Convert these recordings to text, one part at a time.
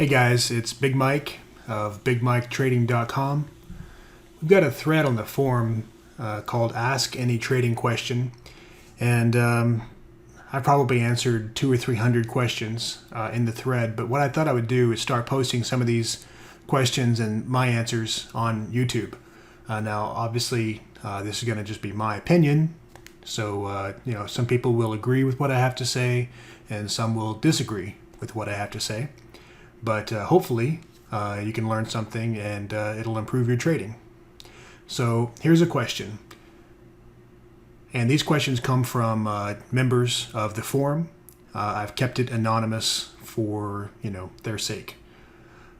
Hey guys, it's Big Mike of BigMikeTrading.com. We've got a thread on the forum called Ask Any Trading Question, and I probably answered 200 or 300 questions in the thread, but what I thought I would do is start posting some of these questions and my answers on YouTube. Now, obviously, this is going to just be my opinion, so some people will agree with what I have to say, and some will disagree with what I have to say. But hopefully you can learn something and it'll improve your trading. So here's a question. And these questions come from members of the forum. I've kept it anonymous for, their sake.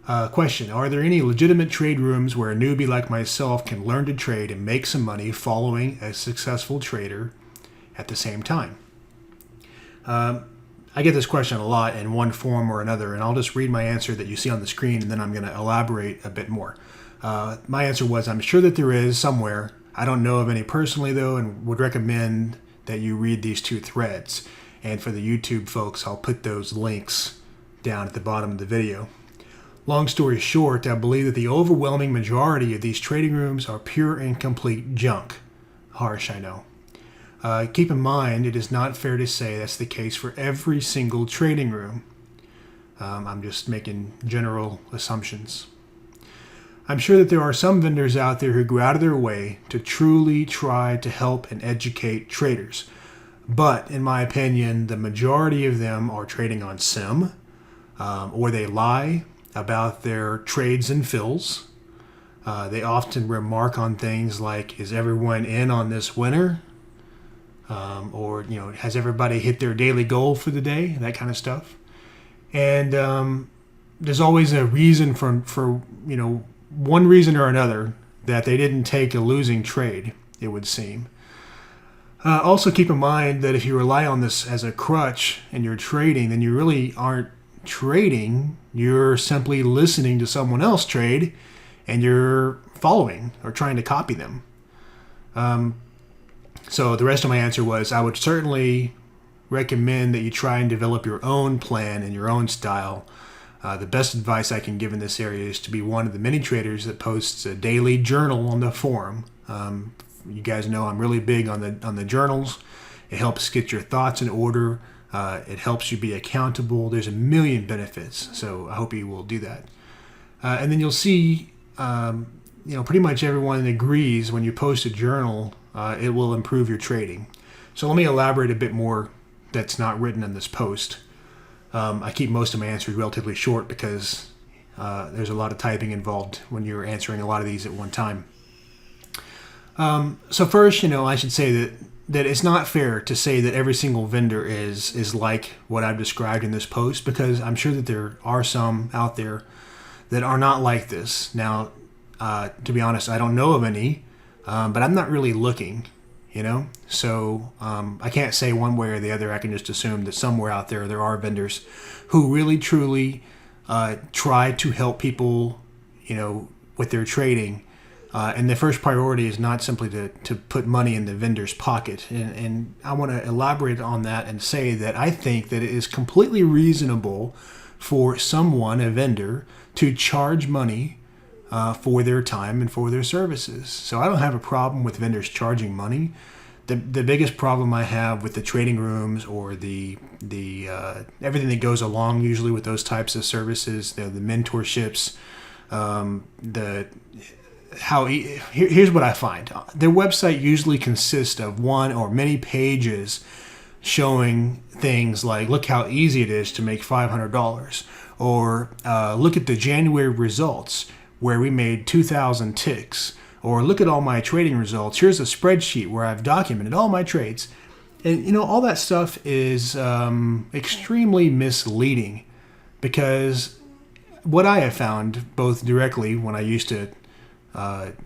Question, are there any legitimate trade rooms where a newbie like myself can learn to trade and make some money following a successful trader at the same time? I get this question a lot in one form or another, and I'll just read my answer that you see on the screen, and then I'm going to elaborate a bit more. My answer was, I'm sure that there is somewhere. I don't know of any personally, though, and would recommend that you read these two threads. And for the YouTube folks, I'll put those links down at the bottom of the video. Long story short, I believe that the overwhelming majority of these trading rooms are pure and complete junk. Harsh, I know. Keep in mind, it is not fair to say that's the case for every single trading room. I'm just making general assumptions. I'm sure that there are some vendors out there who go out of their way to truly try to help and educate traders. But in my opinion, the majority of them are trading on sim, or they lie about their trades and fills. They often remark on things like, is everyone in on this winner? Or has everybody hit their daily goal for the day? That kind of stuff. And there's always a reason for one reason or another that they didn't take a losing trade, it would seem. Also keep in mind that if you rely on this as a crutch and you're trading, then you really aren't trading. You're simply listening to someone else trade, and you're following or trying to copy them. So the rest of my answer was, I would certainly recommend that you try and develop your own plan and your own style. The best advice I can give in this area is to be one of the many traders that posts a daily journal on the forum. You guys know I'm really big on the journals. It helps get your thoughts in order. It helps you be accountable. There's a million benefits, so I hope you will do that. And then you'll see, pretty much everyone agrees when you post a journal, it will improve your trading. So let me elaborate a bit more that's not written in this post. I keep most of my answers relatively short because there's a lot of typing involved when you're answering a lot of these at one time. So first, I should say that it's not fair to say that every single vendor is like what I've described in this post, because I'm sure that there are some out there that are not like this. Now, to be honest, I don't know of any, but I'm not really looking, So I can't say one way or the other. I can just assume that somewhere out there are vendors who really, truly try to help people, with their trading. And the first priority is not simply to put money in the vendor's pocket. And I want to elaborate on that and say that I think that it is completely reasonable for someone, a vendor, to charge money for their time and for their services. So I don't have a problem with vendors charging money. The biggest problem I have with the trading rooms or the everything that goes along usually with those types of services, the mentorships, here's what I find. Their website usually consists of one or many pages showing things like, look how easy it is to make $500, or look at the January results where we made 2,000 ticks, or look at all my trading results. Here's a spreadsheet where I've documented all my trades. And all that stuff is extremely misleading, because what I have found, both directly when I used to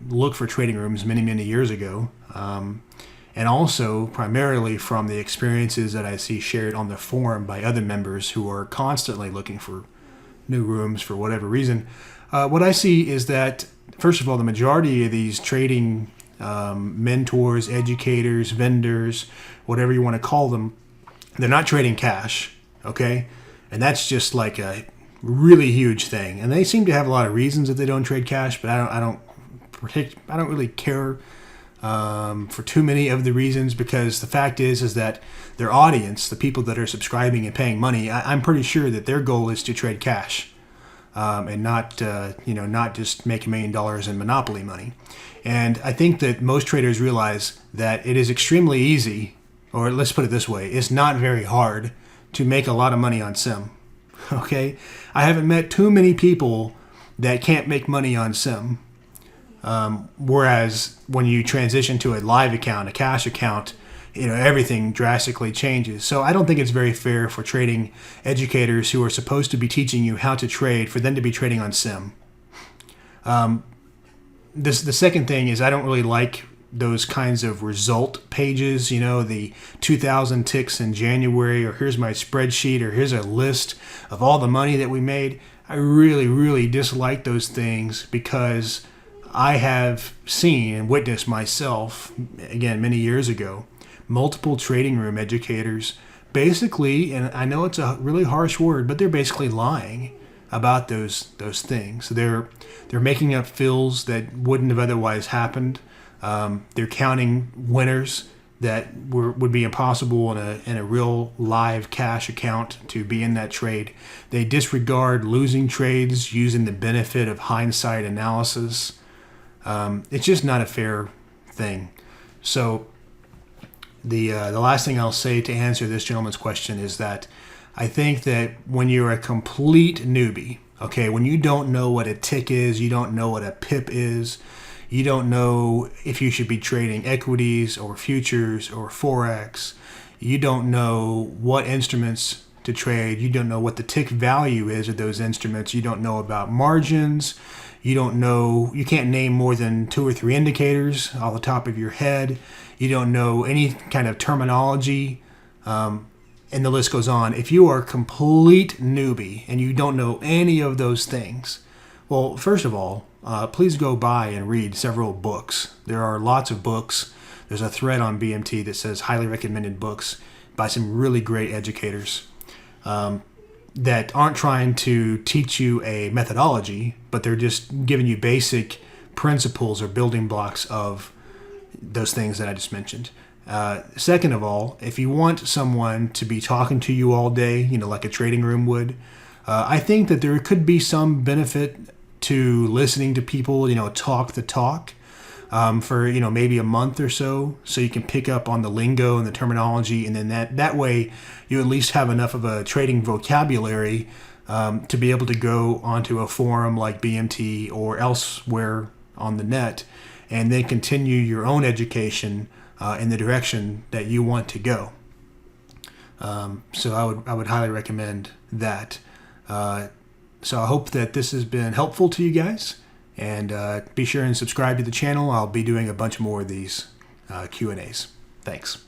look for trading rooms many, many years ago, and also primarily from the experiences that I see shared on the forum by other members who are constantly looking for new rooms for whatever reason, what I see is that, first of all, the majority of these trading mentors, educators, vendors, whatever you want to call them, they're not trading cash, okay? And that's just like a really huge thing. And they seem to have a lot of reasons that they don't trade cash, but I don't really care for too many of the reasons, because the fact is that their audience, the people that are subscribing and paying money, I'm pretty sure that their goal is to trade cash, and not just make $1 million in monopoly money. And I think that most traders realize that it is extremely easy, or let's put it this way, it's not very hard to make a lot of money on sim. Okay, I haven't met too many people that can't make money on sim. Whereas when you transition to a live account, a cash account, everything drastically changes. So I don't think it's very fair for trading educators who are supposed to be teaching you how to trade, for them to be trading on sim. The second thing is, I don't really like those kinds of result pages, the 2,000 ticks in January, or here's my spreadsheet, or here's a list of all the money that we made. I really, really dislike those things, because I have seen and witnessed myself, again, many years ago, multiple trading room educators basically, and I know it's a really harsh word, but they're basically lying about those things. They're making up fills that wouldn't have otherwise happened. They're counting winners that would be impossible in a real live cash account to be in that trade. They disregard losing trades using the benefit of hindsight analysis. It's just not a fair thing. So the last thing I'll say to answer this gentleman's question is that I think that when you're a complete newbie, okay, when you don't know what a tick is, you don't know what a pip is, you don't know if you should be trading equities or futures or Forex, you don't know what instruments to trade, you don't know what the tick value is of those instruments, you don't know about margins, you can't name more than 2 or 3 indicators off the top of your head, you don't know any kind of terminology, and the list goes on. If you are a complete newbie and you don't know any of those things, well, first of all, please go buy and read several books. There are lots of books. There's a thread on BMT that says highly recommended books by some really great educators that aren't trying to teach you a methodology, but they're just giving you basic principles or building blocks of those things that I just mentioned. Second of all, if you want someone to be talking to you all day, like a trading room would, I think that there could be some benefit to listening to people, talk the talk for, maybe a month or so you can pick up on the lingo and the terminology. And then that way you at least have enough of a trading vocabulary to be able to go onto a forum like BMT or elsewhere on the net and then continue your own education in the direction that you want to go. So I would highly recommend that. So I hope that this has been helpful to you guys, and be sure and subscribe to the channel. I'll be doing a bunch more of these Q&As. Thanks.